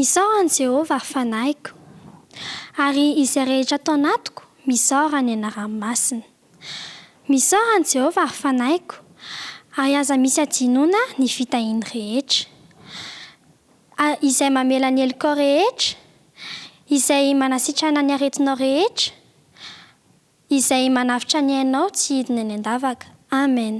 Misaorany Jehovah fanaiko, ary izay rehetra atao anatiko misaorany anarany masina. Misaorany Jehovah fanaiko, ary aza misy adinoana ny fitahiny rehetra. Izay mamela ny heliko rehetra, izay manasitrana ny aretinao rehetra, izay manavitra ny ainao tsy hidina ny andavaka. Amen.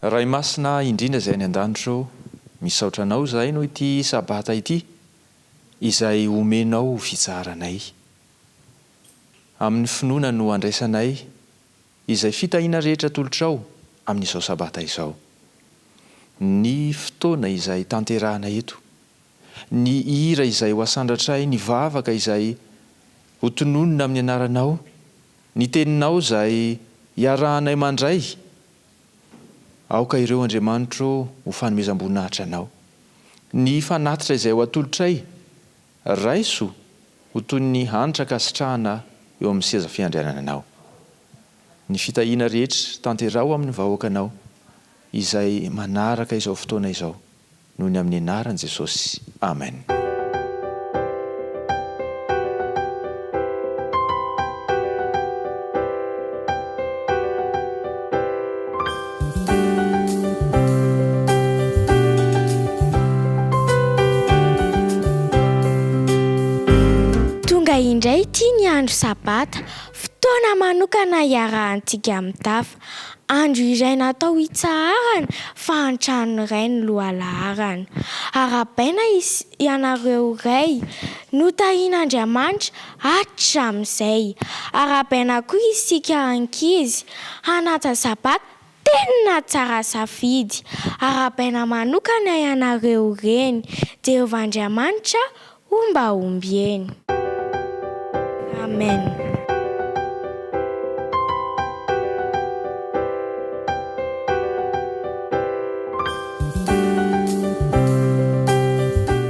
Ray masina indrindra izay any an-danitro, misaotra anao izahay no ity sabata ity izay omenao fitsaranay. Amin'ny finoana no andraisanay izay fitahiana rehetra tolotrao amin'izao sabata izao. Ny fotoana izay tanterahana eto, ny hira izay ho asandratray, ny vavaka izay ho tononona amin'ny anaranao, ny teninao izay iarahanay mandray. Aoka ireo Andriamanitro ho fanomezam-boninahitra anao. Ny fanatitra izay ho atolotray, raiso ho toy ny hanitra kasitrahana eo amin'ny seza fiandrianana anao. Ny fitahiana rehetra tanterao amin'ny vahoakanao izay manaraka izao fotoana izao, noho ny amin'ny anaran'i Jesosy. Amen. Indray ity ny andro sabata, fotoana manokana iarahantsika amin'tafa. Andro iray natao hitsaharana fa an-trano iray ny lohalaharana. Arabaina ianareo iray notahian'Andriamanitra hatramin'izay. Arabaina koa isika ankizy hanaja sabata tena tsara safidy. Arabaina manokana ianareo ireny. Jehovah Andriamanitra ombaomby eny. Amen.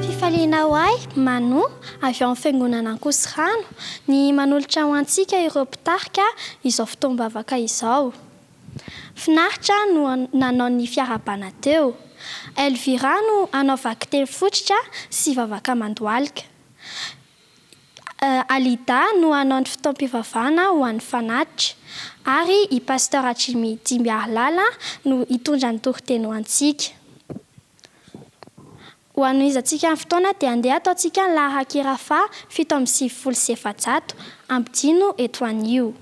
Fifaliana ho ahy Mano avy amin'ny fiangonana Ankosirano ny manolotra ho antsika ireo mpitarika izao fotoam-bavaka izao. Finaritra no nanao ny fiarabana teo. Elvira no anao vaky teny fototra sy vavaka mandoalika. Alida no anao ny fotoam-pivavahana ho an'ny fanatitra, ary i pasteur Jimmy Dimbiarlala no hitondra ny toriteny ho antsika. Ho anohizantsika ny fotoana dia andeha ataontsika ny laharan-kirafa 780 ambidino eto anio.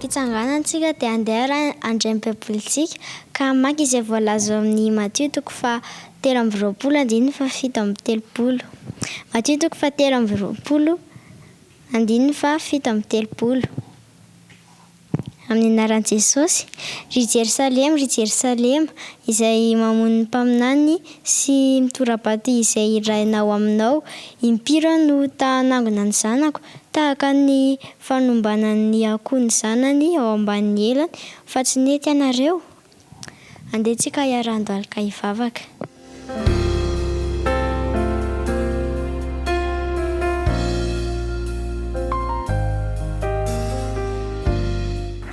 fitsanganantsika dia andeha andrem-piabolitsika ka maky izay voalaza amin'ny Matthieu 3:20. Matthieu 3:20. Amin'ny anaran'i Jesosy. Ry Jerosalema izay mamono ny mpaminany sy mitorabato izay irainao aminao, impiry no tanangona ny zanako tahaka ny fanombanan'ny akoho ny zanany ao ambanin'ny elany, fa tsy nety ianareo. Andehantsika hiarahando-alika hivavaka.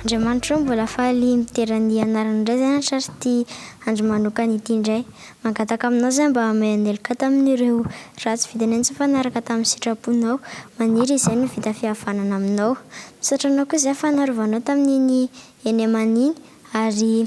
Andriamanitra mbola faly miterany anarana indray zany sary ty andro manokana ity indray. Mangataka aminao zany mba hamehan'ny helika tamin'ireo ratsy vitanay tsy fanaraka tamin'ny sitraponao. Maniry izay no vita fihavanana aminao. Misaotra anao koa izay fanarovanao tamin'iny eny aman'iny ary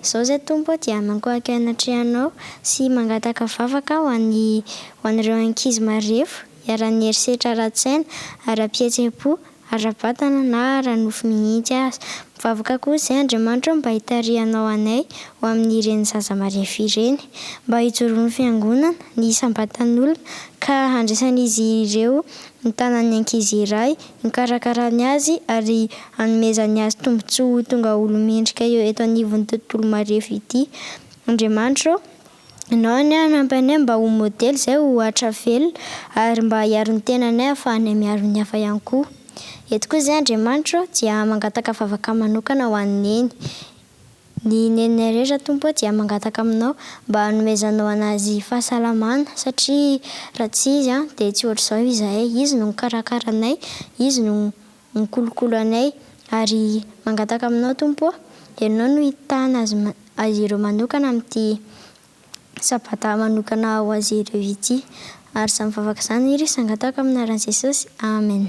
izao zay Tompo dia mankohaka anatrehanao sy mangataka vavaka ho an'ireo ankizy marefo hiara-ny herisetra ara-tsaina, ara-pihetsepo, ara-batana na ara-nofo mihitsy aza. Mivavaka koa izay Andriamanitra mba hitarihanao anay ho amin'ireny zaza marefo ireny, mba hijoroan'ny fiangonana ny isam-batan'olona ka handraisan'izy ireo ny tanan'ny ankizy iray, mikarakara ny azy ary hanomezany azy tombontsoa tonga olo mendrika eto anivon'ny tontolo marefo ity. Andriamanitra, ianao ny anampy mba ho modely izay ho atra velona ary mba hiaro ny tenanay ahafahanay miaro ny hafa ihany koa. Eto koa izay Andriamanitra dia mangataka vavaka manokana ho an'ny neny. Ny neninay rehetra Tompo dia mangataka aminao mba hanomezanao anazy fahasalamana satria raha tsy izy dia tsy ohatr'izao izahay. Izy no mikarakaranay, izy no mikolokolo anay ary mangataka aminao Tompo ianao no hitahana azy ireo manokana amin'ity sabata manokana ho azy ireo ity. Ary samy vavaka izany iry sangataka amin'ny anaran'i Jesosy. Amen.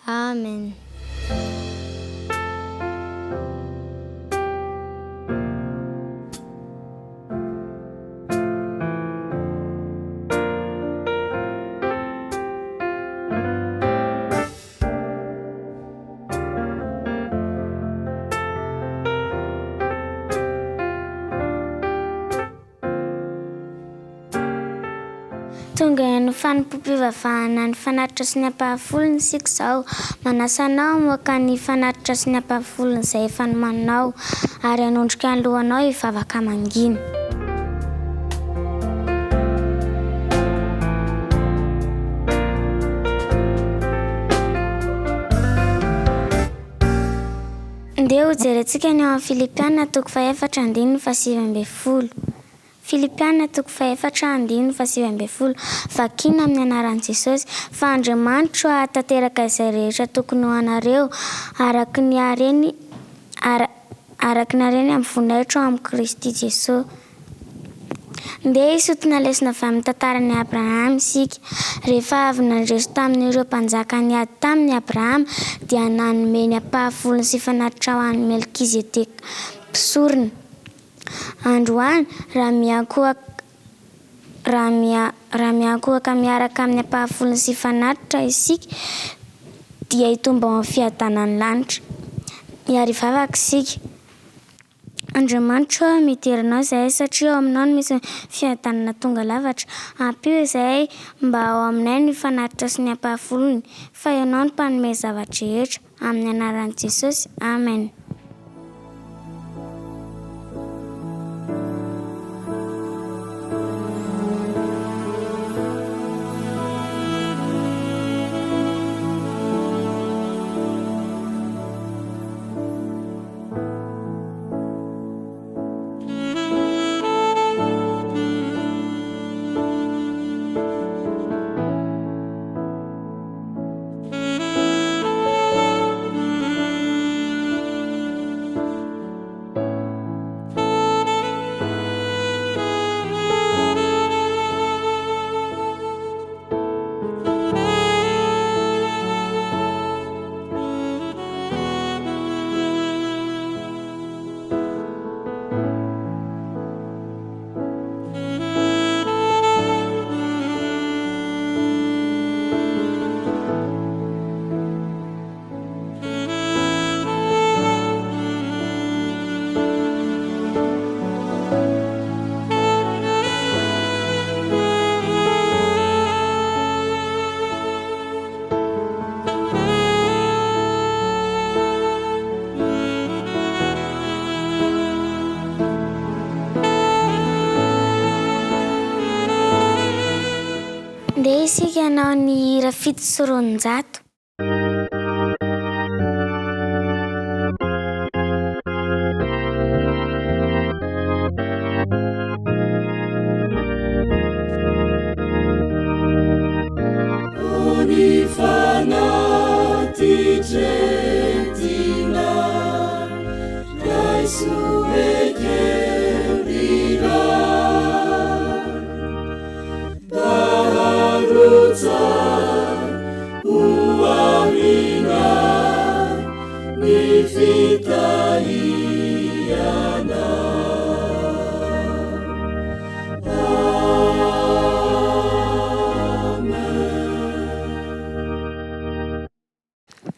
Amen. Tonga ny fanompoam-pivavahana ny fanatitra sy ny ampahafolony isika izao. Manasa anao moaka ny fanatitra sy ny ampahafolony izay efa nomaninao ary hanondrika ny lohanao hivavaka mangina. Andeha ho jerentsika ny ao amin'ny Filipiana 4:7-20. Filipiana 4:7-20. Vakina amin'ny anaran'i Jesosy fa Andriamanitra tanteraka izay rehetra tokony ho anareo araka ny hareny amin'ny vonaitro amin'ny Kristy Jesosy. Andeha hisotona lesona avy amin'ny tantaran'i Abrahama isika. Rehefa avy nandresy tamin'ireo mpanjaka niady tamin'ny Abrahama dia nanomeny ampahafolony sy fanatitra ho an'i Melkizedeka mpisorona. Androany raha miankohaka miaraka amin'ny ampahafolony sy fanatitra isika dia hitomba amin'ny fiadanan'ny lanitra. Miary vavaka isika. Andriamanitra miteranao izay satria ao aminao no misy fiadanana tonga lavatra. Ampio izay mba ao aminay ny fanatitra sy ny ampahafolony fa ianao no mpanome zavatra rehetra. Amin'ny anaran'i Jesosy. Amen. Andeha isika ianao ny hira fito sy roanjato.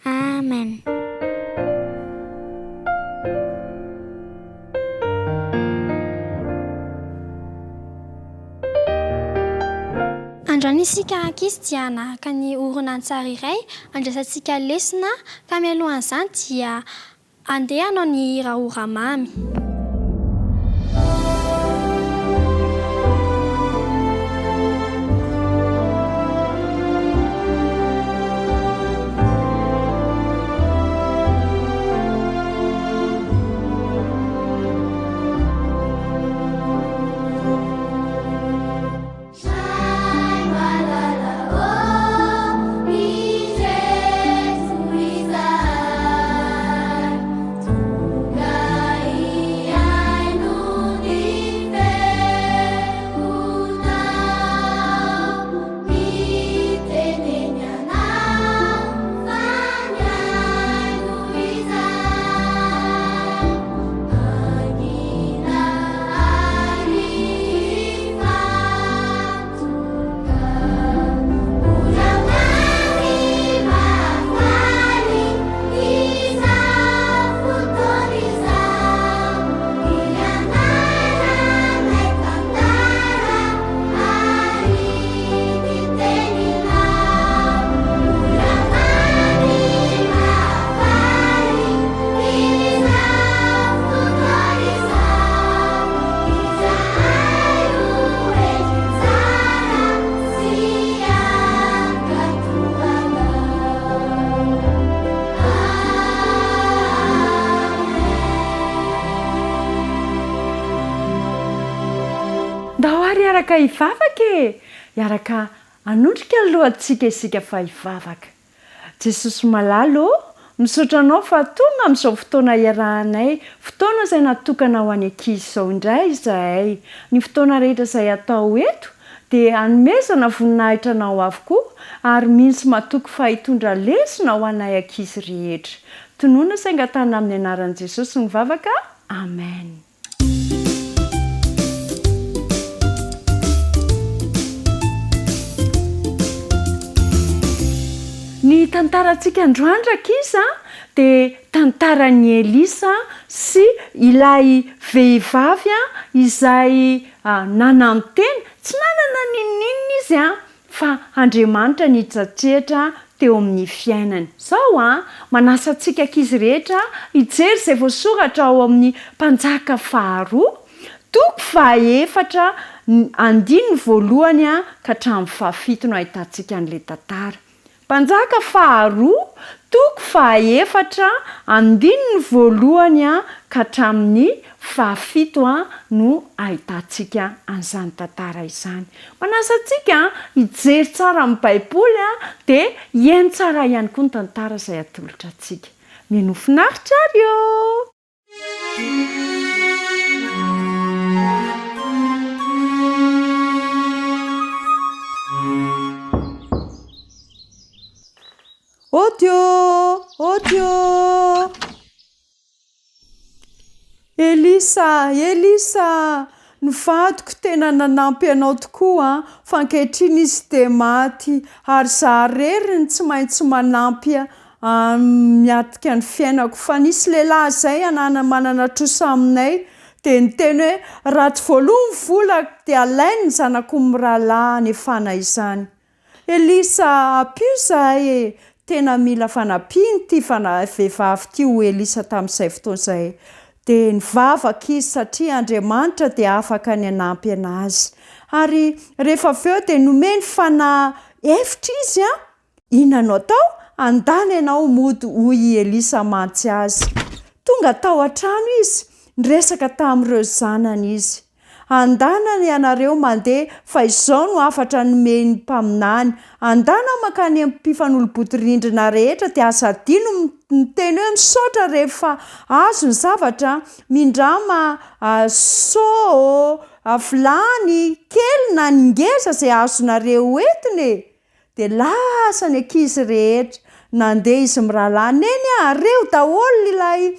Amen. Androany isika ankizy dia nahaka ny oronan-tsary iray andrasantsika lesona ka mialohan'izany dia andeha hanao ny hira oramamy. Iaraka hivavaka e! Iaraka anondrika ny lohantsika isika fa hivavaka. Jesosy malalo, misaotra anao fa tonga amin'izao fotoana iarahanay, fotoana izay natokana ho any ankizy izao indray izahay. Ny fotoana rehetra izay atao eto dia hanomezana voninahitra anao avokoa ary mihintsy matoky fa hitondra lesona ho anay ankizy rehetra. Tonoina sainga tany amin'ny anaran'i Jesosy ny vavaka. Amen. Ny tantarantsika androany rakiza dia tantaran'i Elisa sy ilay vehivavy izay nanantena, tsy nanana ninninina izy fa Andriamanitra nitratrehitra teo amin'ny fiainany. Zao manasa antsika ankizy rehetra hijery izay voasoratra ao amin'ny Mpanjaka 2, toko 4, andininy voalohany ka hatramin'ny 7 no ahitantsika an'ilay tantara. Mpanjaka 2, toko 4, andininy voalohany ka hatramin'ny 7 no ahitantsika an'izany tantara izany. Manasa antsika hijery tsara amin'ny Baiboly dia hiaino tsara ihany koa ny tantara izay atolotra antsika. Mihaino finaritra ary eo! Odio! Elisa, nivadiko tena nanampy anao tokoa fa ankehitriny izy dia maty ary zaho reriny tsy maintsy manampy miatika ny fiainako fa nisy lehilahy zay manana trosa aminay dia niteny hoe raha tsy voaloany vola dia alainy ny zanako mirahalahy anefana izany. Elisa, apio zahay tena mila fanampiany ty vehivavy ty ho Elisa tamin'izay fotoana izay. dia nivavaka izy satria Andriamanitra dia afaka ny hanampy anazy. Ary rehefa avy eo dia nomeny fana-hevitra izy a, inona no atao? Andany ianao mody hoy Elisa mantsy azy. Tonga tao an-trano izy, niresaka tamin'ireo zanany izy. Andanany ianareo mandeha fa izao no afatra nomeny mpaminany. Andana makany amin'ny mpifanolobodirindrina rehetra dia aza adino miteny hoe misaotra rehefa azo ny zavatra, mindrama vilany kely na ngeza izay azonareo entiny. Dia lasa ny ankizy rehetra nandeha izy mirahalahy, neny reo daholo ilay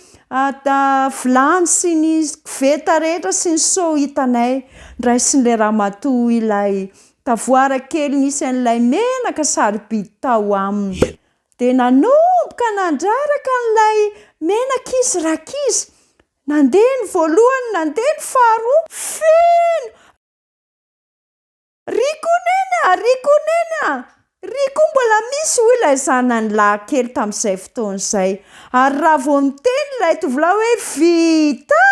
vilany sy ny koveta rehetra sy ny so hitanay. Ndray sy ny ramatoa ilay tavoara kely nisy an'ilay menaka sarobidy tao aminy. Dia nanomboka nandraraka n'ilay menaka izy rakizy. Nandeha ny voalohany, nandeha ny faharoa, feno. Rikonena. Riko mbola misy ho ilay zanany lahy kely tamin'izay fotoana izay. Ary raha vao miteny ilay tovolahy hoe vita!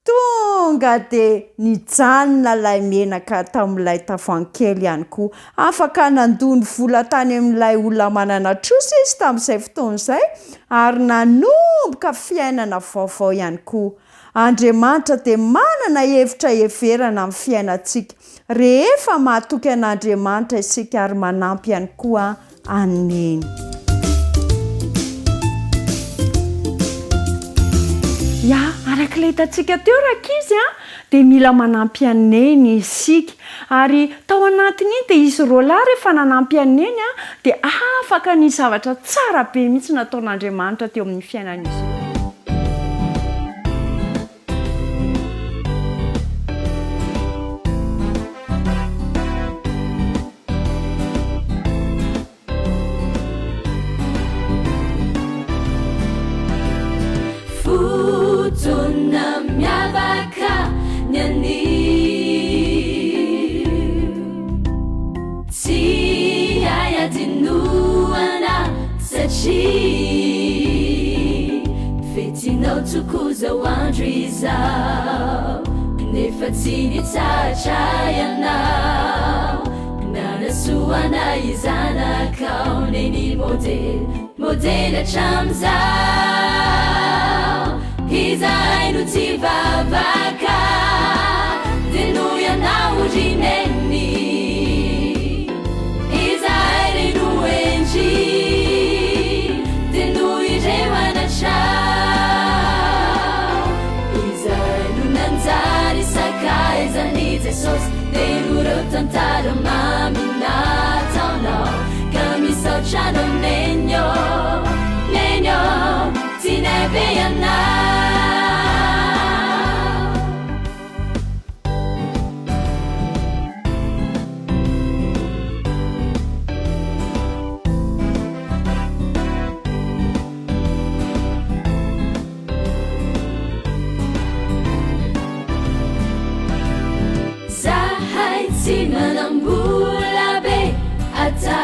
Tonga dia nijanona ilay menaka tamin'ilay tavoahangy kely ihany koa. Afaka nandony vola tany amin'ilay olona manana trosa izy tamin'izay fotoana izay, ary nanomboka fiainana vaovao ihany koa. Andriamanitra dia manana hevitra heverana amin'ny fiainantsika. Rehefa mahatoky an'Andriamanitra isika ary manampy ihany koa aneny. Araka ilay hitantsika teo rakizy dia mila manampy aneny isika. Ary tao anatin'iny dia izy roalahy rehefa nanampy aneny dia afaka ny zavatra tsara be mihitsy nataon'Andriamanitra teo amin'ny fiainan'izy. Tukuza wandrizao nefatini tachayana nanasuana izana kauneni model chamzao hizainu tivavaka denuya naujineni izairinu enji denui rewana cha Jesus, denurotantara mamina tauno, kamiso chano nenyo, tinebeyana. Manambula be ata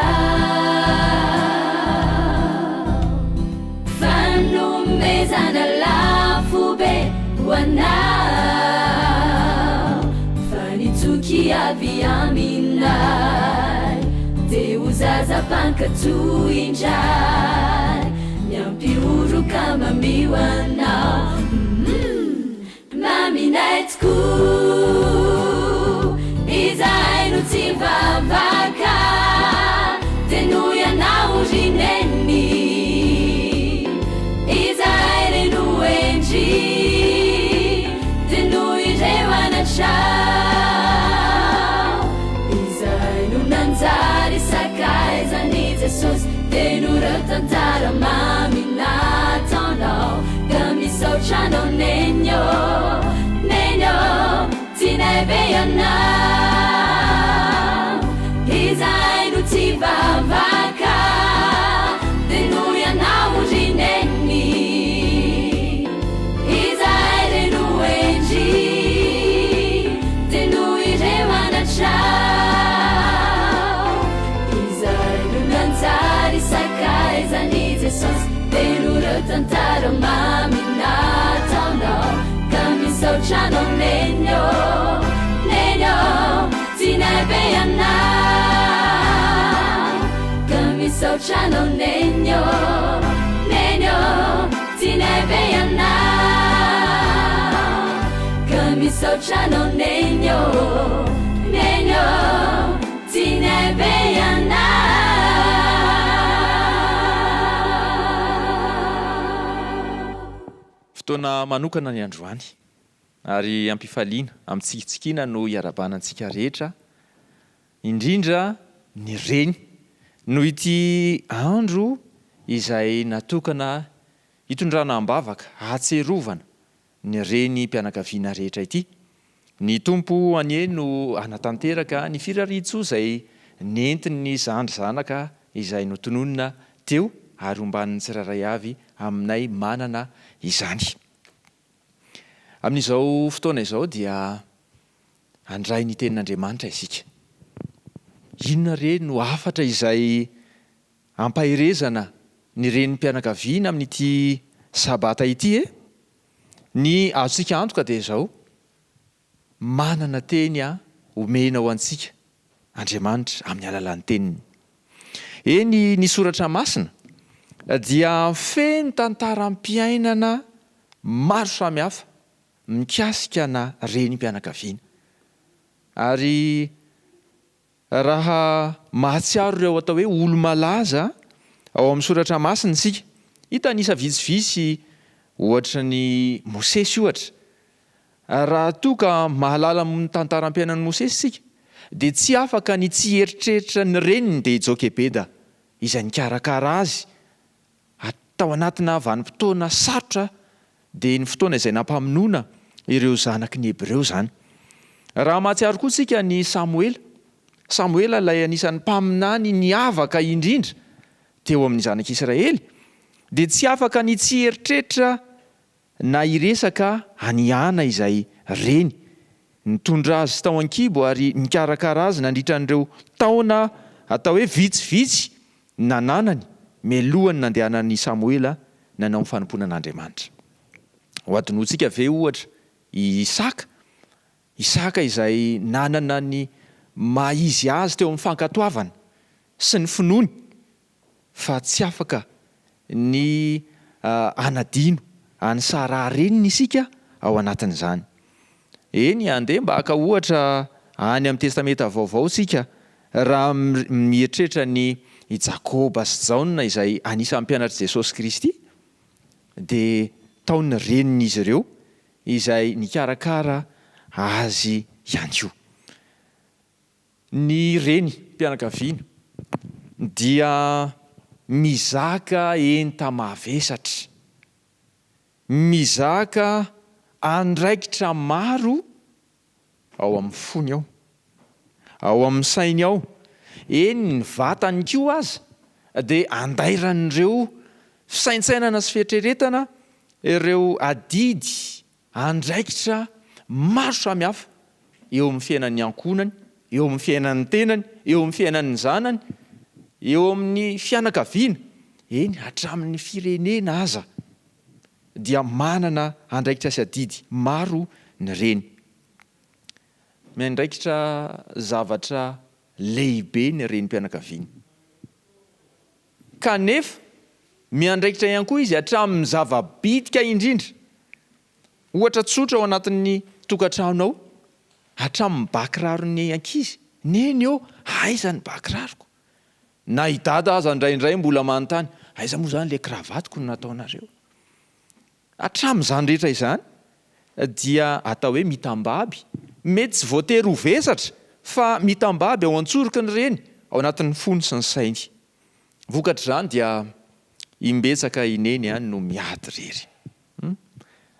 fanu mezana lafu be wana fani tukia viaminai deuzaza panka tuinjai nyampi uru kama miwana mami naitku izainu tivavaka tenuya naujineni izairinu enji tenui rewana chao izainu nanzari sakaizani Jesus tenurotantara mamina tono kamiso chano nenyo tinebeyana izainu tivavaka denuya naujineni izairinu enji tenui rewana chao izainu nanzari sakaizani Jesus tenurotantara mamina misotrano nenyo nenyo tinabeana ka misotrano nenyo nenyo tinabeana ka misotrano nenyo nenyo tinabeana fotoana manokana ny androany ary ampifaliana amintsikitsikiana no iarabanantsika rehetra indrindra ny reny no ity andro izay natokana hitondrana ambavaka hatserovana ny reny mpianakaviana rehetra ity ny tompo anie no anatanteraka ny firaritso izay nentiny zandry zanaka izay notononina teo ary ombaniny tsiraray avy aminay manana izany amin'izao fotoana izao dia andray ny tenin'Andriamanitra isika inona re no afatra izay ampahirezana ny reny mpianakaviana amin'ity sabata ity ny azontsika antoka dia izao manana teny omena ho antsika Andriamanitra amin'ny alalan'ny teniny eny ny soratra masina dia feno tantaram-piainana maro samihafa mikasika na reny mpianakaviana ary raha mahatsiaro ireo atao hoe olo malaza ao amin'ny soratra masina isika hita nisa vitsivitsy ohatra ny Mosesy ohatra raha toa ka mahalala amin'ny tantaram-piainan'ny Mosesy isika dia tsy afaka ny tsy eritreritra ny reniny dia Jokebeda izay nikarakara azy atao anatina vanim-potoana sarotra dia ny fotoana izay nampamonoana ireo zanaky ny Hebreo zany raha mahatsiaro koa isika ny Samuela ilay anisan'ny mpaminany ny avaka indrindra teo amin'ny zanak'Israely dia tsy afaka ny tsy eritreritra na iresaka aniana izay reny nitondra azy tao an-kibo ary nikarakara azy nandritra an'ireo taona atao hoe vitsivitsy nananany melohany nandehanan'ny Samuela nanao ny fanomponan'Andriamanitra ho adinoantsika ve ohatra Isaka izay nanana ny maizy azy teo amin'ny fankatoavana sy ny finoany fa tsy afaka ny anadino any Sara reniny isika ao anatin'izany eny andeha mba haka ohatra any amin'ny testamenta vaovao isika raha mieritreritra ny Jakoba sy Jaona izay anisan'ny mpianatr' Jesosy Kristy dia taony renin'izy ireo izay nikarakara azy ihany koa ny reny mpianakaviana dia mizaka enta mavesatra mizaka andraikitra maro ao amin'ny fony ao amin'ny sainy ao eny ny vatany koa aza dia andairan'ireo fisaintsainana sy fietreretana ireo adidy andraikitra maro samihafa eo amin'ny fiainan'ny ankonany eo amin'ny fiainan'ny tenany eo amin'ny fiainan'ny zanany eo amin'ny fianakaviana eny hatramin'ny firenena aza dia manana andraikitra sy adidy maro ny reny miandraikitra zavatra lehibe ny reny mpianakaviana kanefa miandraikitra ihany koa izy hatramin'ny zava-bitika indrindra ohatra tsotra ao anatin'ny tokantranonao hatramin'ny bakiraro ny ankizy neny eo aiza ny bakiraroko na idada aza indraindray mbola manontany aiza moa zany le kravatiko no nataonareo hatramin'izany rehetra izany dia atao hoe mitambaby mety tsy voatery ho vesatra fa mitambaby ao an-tsoroky ny reny ao anatin'ny fony sy ny sainy vokatra izany dia imbetsaka ineny any no miady rery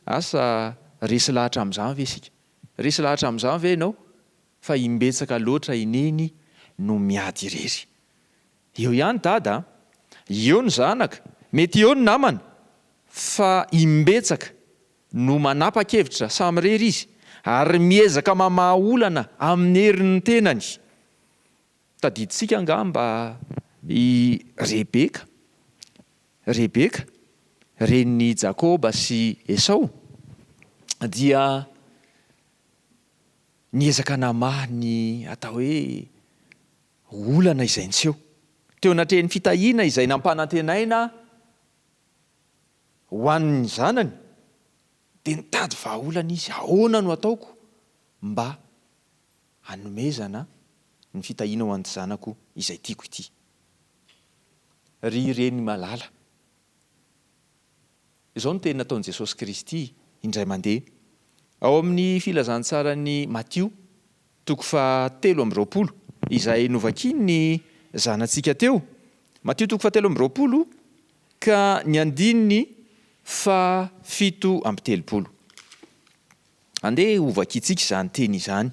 asa resy lahatra amin'izany ve isika resy lahatra amin'izany ve ianao fa imbetsaka loatra ineny no miady irery eo ihany dada eo ny zanaka mety eo ny namana fa imbetsaka no manapa-kevitra samy rery izy ary miezaka mamahaolana amin'ny herin'ny tenany tadiditsika angamba i Rebeka reniny Jakoba sy Esau dia niezaka namahy ny atao hoe olana izay nseho teo anatrehany fitahiana izay nampanantenaina ho an'ny zanany dia nitady vahaolana izy ahoana no ataoko mba hanomezana ny fitahiana ho an'ny zanako izay tiako ity. Ry reny malala izao no teny nataon'i Jesosy Kristy indray mandeha ao amin'ny filazantsarany Matio 13:20 izay novakiny ny zanantsika teo. Matio 13:20 ka ny andininy 7:30. Andeha hovakitsika izany teny izany.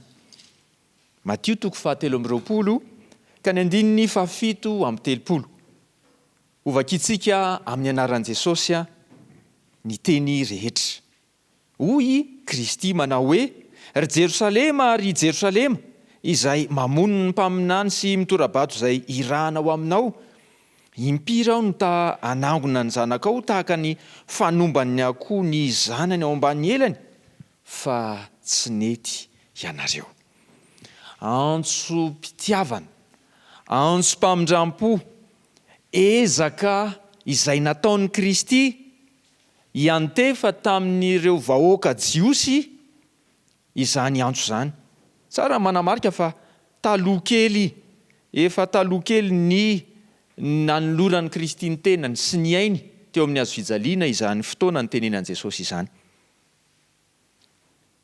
Matio 13:20 ka ny andininy 7:30. Hovakitsika amin'ny anaran'i Jesosy ny teny rehetra. Hoy Kristy manao hoe: ry Jerosalema, ry Jerosalema, izay mamono ny mpaminany sy mitorabato izay irahana ao aminao. Impiry aho no anangona ny zanakao tahaka ny fanomban'ny akoho ny zanany ao ambany elany, fa tsy nety ianareo. Antso-pitiavana, antso-pamindram-po, ezaka izay nataon'ny Kristy iantefa tamin'ireo vahoaka jiosy izany antso izany. Tsara manamarika fa taloha kely ny nanoloran'ny Kristy ny tenany sy ny ainy teo amin'ny hazo fijaliana izany fotoana ny tenenan Jesosy izany.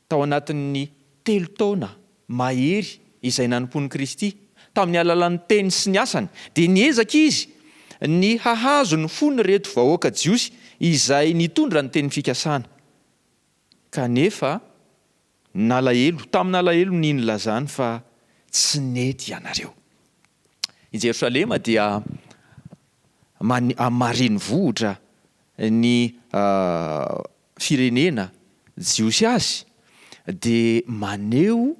Tao anatin'ny 3 taona mahery izay nanompon'i Kristy tamin'ny alalan'ny teny sy ny asany, dia niezaka izy ny hahazo ny fony reto vahoaka jiosy izay nitondra ny teny fikasana. Kanefa nalahelo, tamin'ny alahelo ny nilazany fa tsy nety ianareo. I Jerosalema dia mareny vohitra ny firenena jiosy azy dia maneho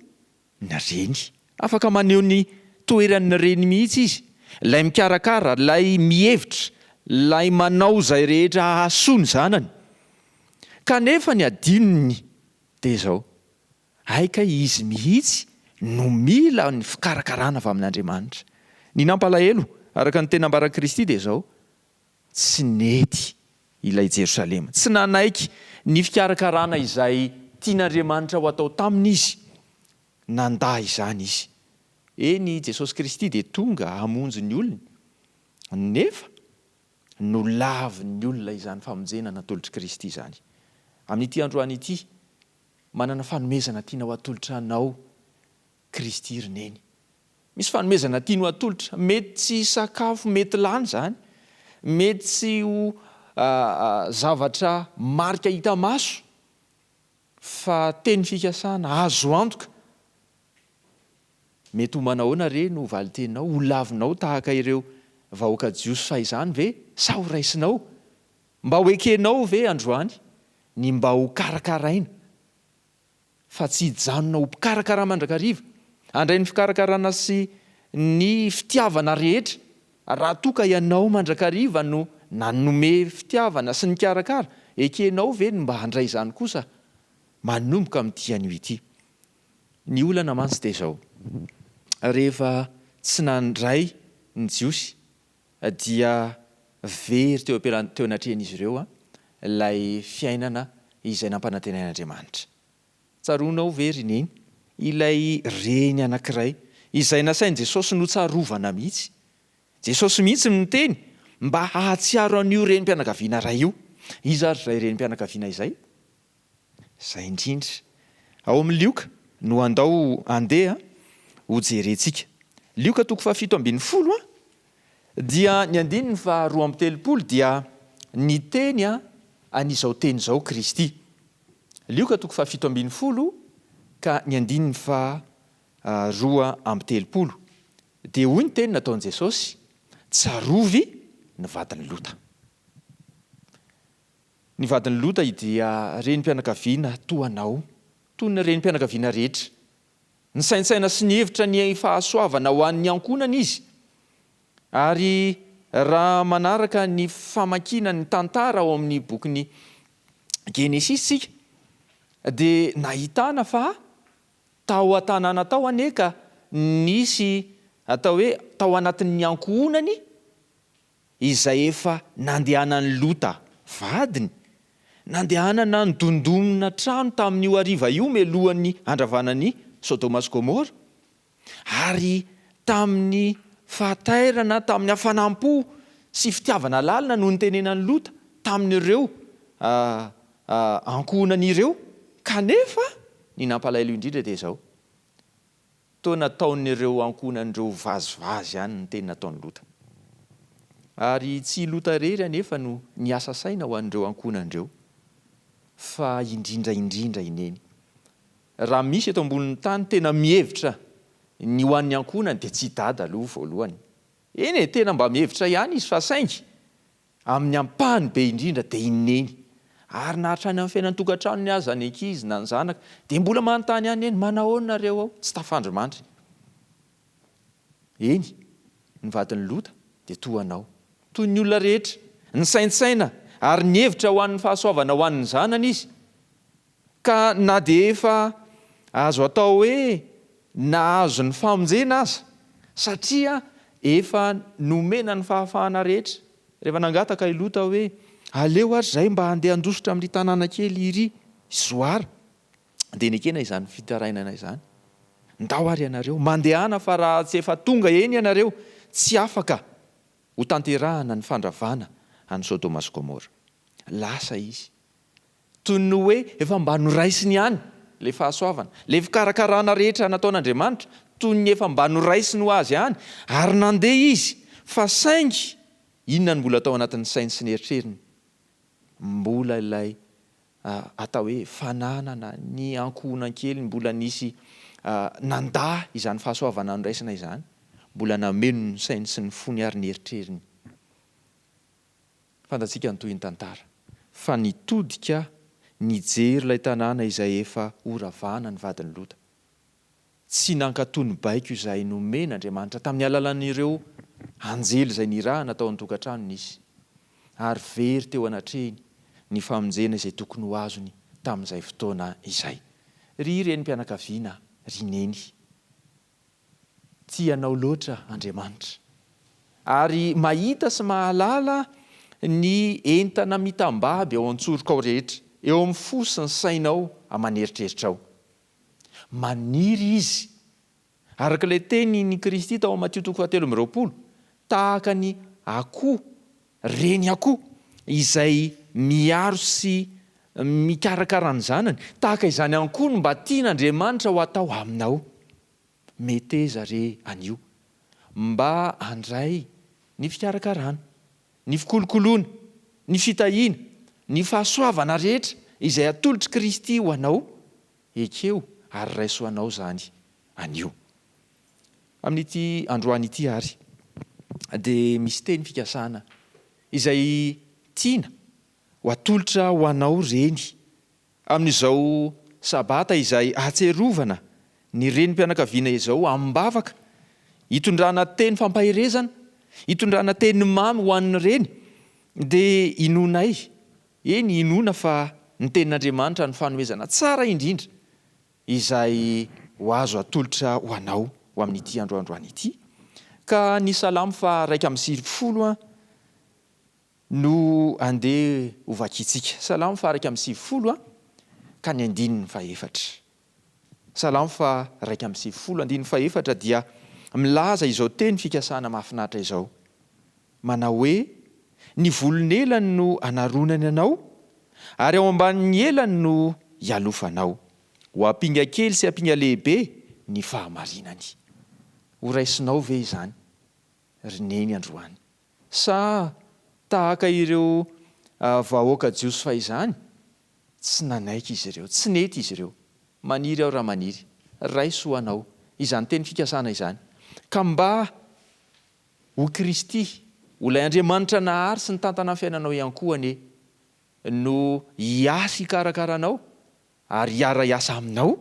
ny reny. Afaka maneho ny toeran'ny reny mihitsy izy. Lay mikarakara, lay mihevitra, lay manao izay rehetra hahasoa ny zanany. Kanefa ny adinony dia izao, aika izy mihitsy no mila ny fikarakarana avy amin'Andriamanitra. Ny nampalahelo araka ny tena ambaran'i Kristy dia izao, tsy nety ilay Jerosalema, tsy nanaiky ny fikarakarana izay tian'Andriamanitra ho atao tamin'izy, nandà izany izy. Eny Jesosy Kristy dia tonga hamonjy ny olona, nefa no lavin'ny olona izany famonjena natolotry Kristy izany. Amin'ity androany ity, manana fanomezana tiana ho atolotra anao Kristy roneny. Misy fanomezana tiana ho atolotra, mety tsy sakafo mety lany izany, mety tsy ho zavatra marika hita maso, fa teny fikasana azo antoka. Mety ho manahoana re no valitenao, ho lavinao tahaka ireo vahoaka jiosy fahizany ve? Sa ho raisinao? Mba ho ekenao ve androany? Ny mba ho karakaraina. Fa tsy hijanona ho mpikarakara mandrakariva. Andray ny fikarakarana sy ny fitiavana rehetra. Raha toka ianao mandrakariva no nanome fitiavana sy ny karakara, ekenao ve no mba handray izany kosa? Manomboka amin'ity anio ity. Ny olana mantsy dia izao. Rehefa tsy nandray ny jiosy dia very teo anatrehan'izy ireo ilay fiainana izay nampanantenain'Andriamanitra. Tsaroanao very neny ilay reny anankiray izay nasain'i Jesosy no tsarovana mihitsy. Jesosy mihitsy no teny mba hahatsiaro an'io renim-pianakaviana iray io. Iza ary izay renim-pianakaviana izay? Izay indrindra. Ao amin'ny Lioka no andeha ho jerentsika. Lioka 7:70 dia ny andininy 2:30 dia ny teny an'izao teny izao Kristy. Lioka 7:70 ka ny andininy 2:30 dia hoy ny teny nataon'i Jesosy: tsarovy ny vadiny Lota. Ny vadiny Lota dia renim-pianakaviana toanao, toy ny renim-pianakaviana rehetra. Ny saintsaina sy ny hevitra ny fahasoavana ho an'ny ankonana izy. Ary raha manaraka ny famakiana ny tantara ao amin'ny bokin'ny Genesis sika, dia nahitana fa tao an-tanàna tao aneka nisy atao hoe tao anatin'ny ankohonany izay efa nandehanany lota vadiny, nandehanana ny dondomina trano tamin'io ariva io melohan'ny andravanany Sodoma sy Gomora, ary tamin'ny fahatairana, tamin'ny hafanampo sy fitiavana lalina no nitenenany lota tamin'ireo ankohonan'ireo. Kanefa ny nampalahelo indrindra dia izao, toa nataon'ireo ankohonan'ireo vazivazy ihany ny teny nataony lota, ary tsy lota rery anefa no niasa saina ho an'ireo ankohonan'ireo, fa indrindraindrindra ineny. Raha misy eto ambonin'ny tany tena mihevitra ny ho an'ny ankohonany dia tsy dada aloha voalohany. Eny e, tena mba mihevitra ihany izy fa saingy amin'ny ampahany be indrindra dia ineny. Ary na hatrany amin'ny fiainan-tokantrano ny aza ny ankizy na ny zanaka dia mbola manontany ihany eny, manahoana nareo ao, tsy tafandrimandry. Eny, ny vadin'ny lota dia toanao, toy ny olona rehetra, ny saintsaina ary ny hevitra ho an'ny fahasoavana ho an'ny zanany izy, ka na dia efa azo atao hoe nahazo ny famonjena aza, satria efa nomena ny fahafahana rehetra. Rehefa nangataka i lota hoe aleo ary zay mba handeha handositra amin'ny tanàna kely iry Zoara, dia nekena izany fitarainana izany, ndao ary ianareo mandehana, fa raha tsy efa tonga eny ianareo tsy afaka ho tanterahana ny fandravana any Sodoma sy Gomora. Lasa izy toy ny hoe efa mba noraisiny ihany le fahasoavana, le fikarakarana rehetra nataon'Andriamanitra, toy ny efa mba noraisiny ho azy ihany, ary nandeha izy, fa saingy inona ny mbola atao anatin'ny sainy sy ny eritreriny, mbola ilay atao hoe fananana ny ankohonan-kely, mbola nisy nandà izany fahasoavana noraisina izany, mbola nameno ny sainy sy ny fony ary ny eritreriny. Fantatsika ny toy ny tantara fa nitodika nijery ilay tanàna izay efa horavana ny vadin'ny lota, tsy nankatony baiko izay nomen'Andriamanitra tamin'ny alalan'ireo anjely izay nirahana tao an-tokantranony izy, ary very teo anatrehiny ny famonjena izay tokony ho azony tamin'izay fotoana izay. Ry reny mpianakaviana, ry neny, tianao loatra Andriamanitra, ary mahita sy mahalala ny entana mitambaby ao an-tsoroka ao rehetra, eo amin'ny fo sy ny sainao amaneritreritra ao. Maniry izy araka ilay teny ny Kristy tao Matteo 7:20, tahaka ny akoho, reny akoho izay miaro sy mikarakara ny zanany, tahaka izany ihany koa no mba tian'Andriamanitra ho atao aminao. Meteza re anio mba handray ny fikarakarana, ny fikolokoloana, ny fitahiana, ny fahasoavana rehetra izay atolotry Kristy ho anao ekeo, ary raisoanao zany anio. Amin'ity androany ity ary dia misy teny fikasana izay tiana ho atolotra ho anao reny amin'izao sabata izay atserovana ny renim-pianakaviana izao am-bavaka, hitondrana teny fampaherezana, hitondrana teny mamy ho an'ny reny, dia inonay, eny inona fa ny tenin'Andriamanitra ny fanomezana tsara indrindra izay ho azo atolotra ho anao ho amin'ity androandroany ity. Ka ny Salamo 120 no andeha ho vakitsika. Salamo 120 ka ny 14. Salamo 120 14 dia milaza izao teny fikasana mahafinaritra izao, manao hoe ny volon'elany no anaronany anao, ary ao ambanin'ny elany no ialofanao, ho ampinga kely sy ampinga lehibe ny fahamarinany. Ho raisinao ve izany rineny androany, sa tahaka ireo vahoaka jiosy fa izany tsy nanaiky izy ireo, tsy nety izy ireo. Maniry aho raha maniry, raiso anao izany teny fikasana izany, ka mba ho Kristy, ho ilay Andriamanitra nahary sy ny tantana fiainanao ihany koa ane, no hiasa hikarakaranao ary hiara hiasa aminao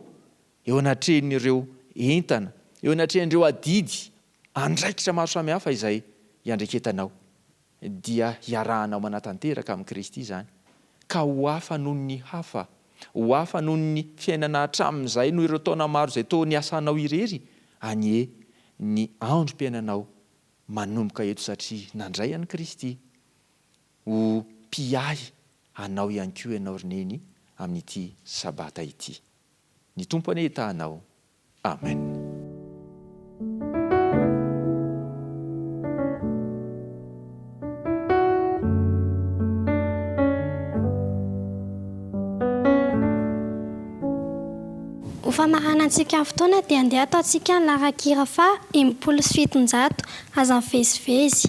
eo anatrehan'ireo entana, eo anatrehan'ireo adidy andraikitra maro samihafa izay hiandreketanao, dia hiarahanao manatanteraka amin'ny Kristy izany, ka ho hafa noho ny hafa ho hafa noho ny fiainana hatramin'izay noho ireo taona maro izay tao ny asanao irery anie ny androm-piainanao manomboka eto satria nandray any Kristy ho mpiay anao ihany koa ianao roneny amin'ity sabata ity. Ny tompo anie tahanao. Amen. Ho famarana antsika amin'ny fotoana dia andeha ataontsika ny larakira fa 170 aza mivezivezy.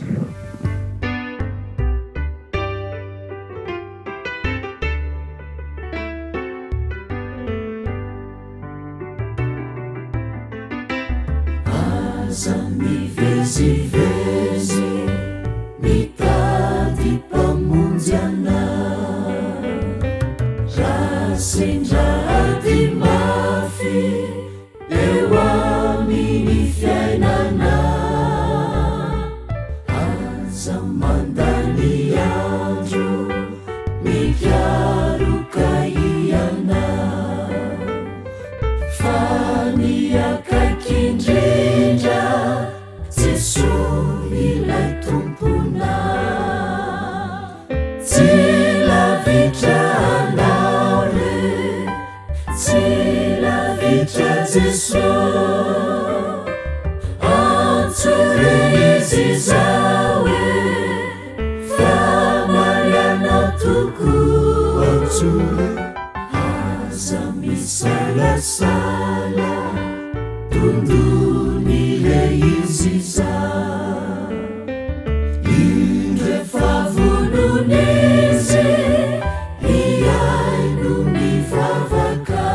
Aza mivezivezy mitady mpamonjy anao raha sendrady mafy eo amin'ny fiainana aza mandany andro mikaroka ianao fa niakaiky indrindra Jesosy ilay tompona tsy lavitra anao re tsy lavitra Jesosy antsory izy zao fa marianao tokoa antsory aza misalasala tondony le izy zao indre favononizy iay no mivavaka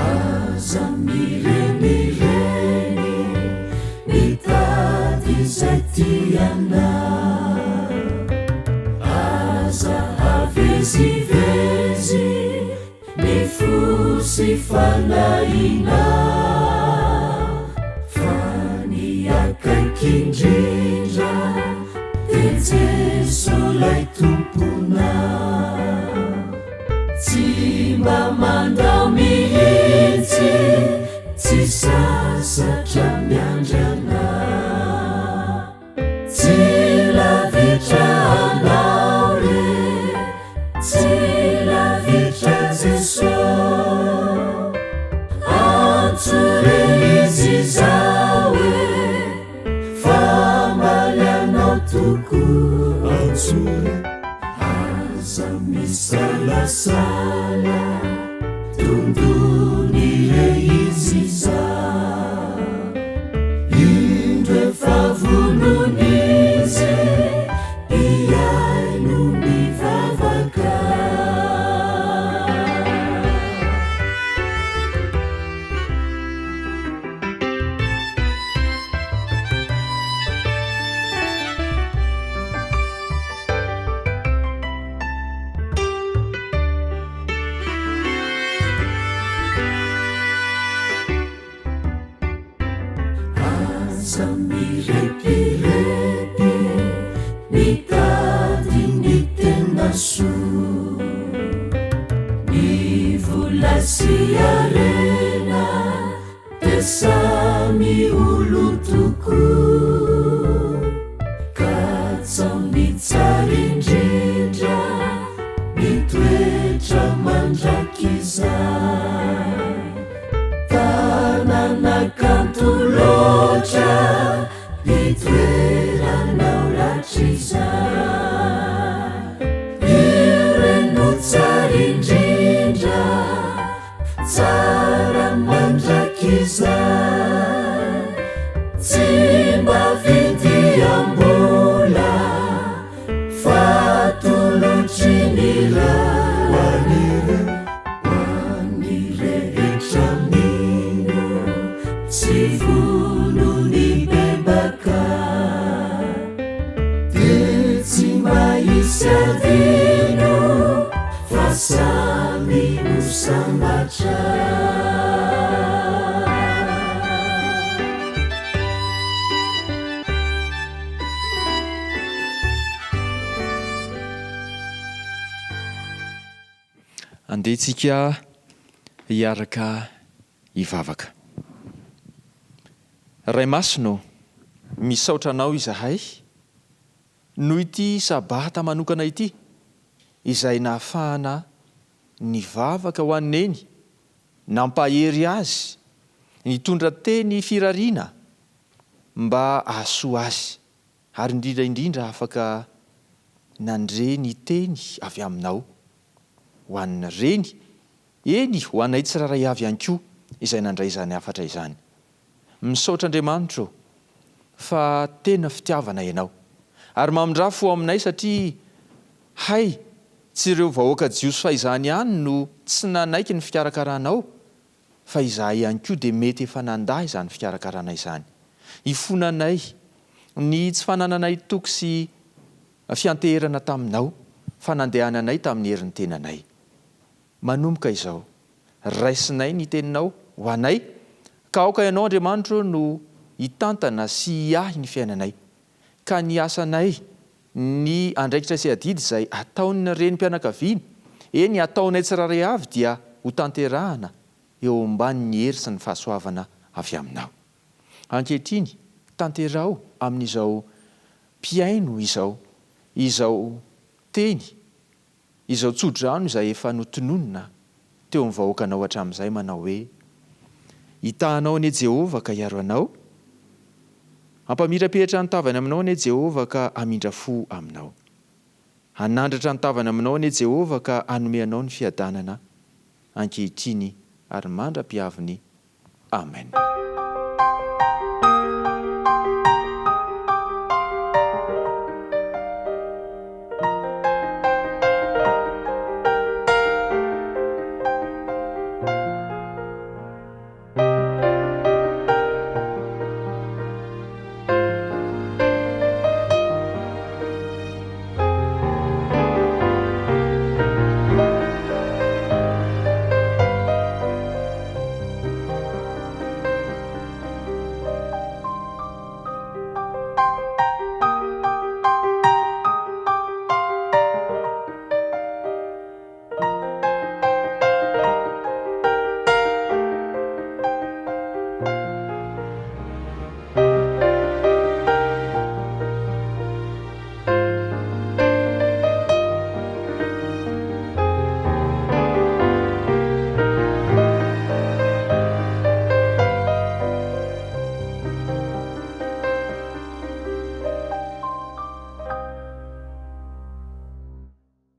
aza mirenireny mitady izay tianao aza havezivezy mifosy fanahinao fa niakaiky indrindra de Jesosy lay tomponao tsy mba mandao mihitsy tsy sasatra miandrana tsy lavitra anao re tsy lavitra Jesosy antsory izy zao fa marianao tokoa antsory aza misalasala tondony le izy zao indre favononizy iay no mivavaka aza mirepirepi mitady ny tena soa ny vola sy arena de samy olo tokoa ka tsao ny tsara indrindra mitoetra mandrakizay tanana kanto loatra mitoeranao ratrizay ireno tsara indrindra tsara mandrakizay tsy mba Andehantsika hiaraka hivavaka. Ray masino, misaotra anao izahay noho ity sabata manokana ity izay nahafahana nivavaka ho anneny, nampahery azy, nitondra teny firariana mba ahasoa azy, ary indrindra indrindra afaka nandre ny teny avy aminao ho an'ny reny, eny ho anay tsiraray avy ihany koa izay nandray izany hafatra izany. Misaotra Andriamanitra fa tena fitiavana ianao ary mamindrafo aminay satria hay tsy ireo vahoaka jiosy fa izany ihany no tsy nanaiky ny fikarakaranao, fa izahay ihany koa dia mety efa nandahy izany fikarakarana izany. Ifonanay ny tsy fanananay toky sy fianteherana taminao, fa nandehananay tamin'ny herin'ny tenanay. Manomboka izao, raisinay ny teninao ho anay, ka aoka ianao Andriamanitra no hitantana sy hiahy ny fiainanay, ka ny asanay ny andraikitra sy adidy izay ataon'ny renim-pianakaviana, eny ataonay tsiraray avy dia ho tanterahana eo ambanin'ny hery sy ny fahasoavana avy aminao. Ankehitriny tanterao amin'izao mpiaino izao teny, izao tsodrano izay efa notononina teo amin'ny vahoakanao hatramin'izay, manao hoe: hitahanao anie Jehovah ka hiaro anao, ampamirapehitra ny tavany aminao anie Jehovah ka hamindra fo aminao, hanandratra ny tavany aminao anie Jehovah ka hanome anao ny fiadanana ankehitriny ary mandra-piaviny. Amen.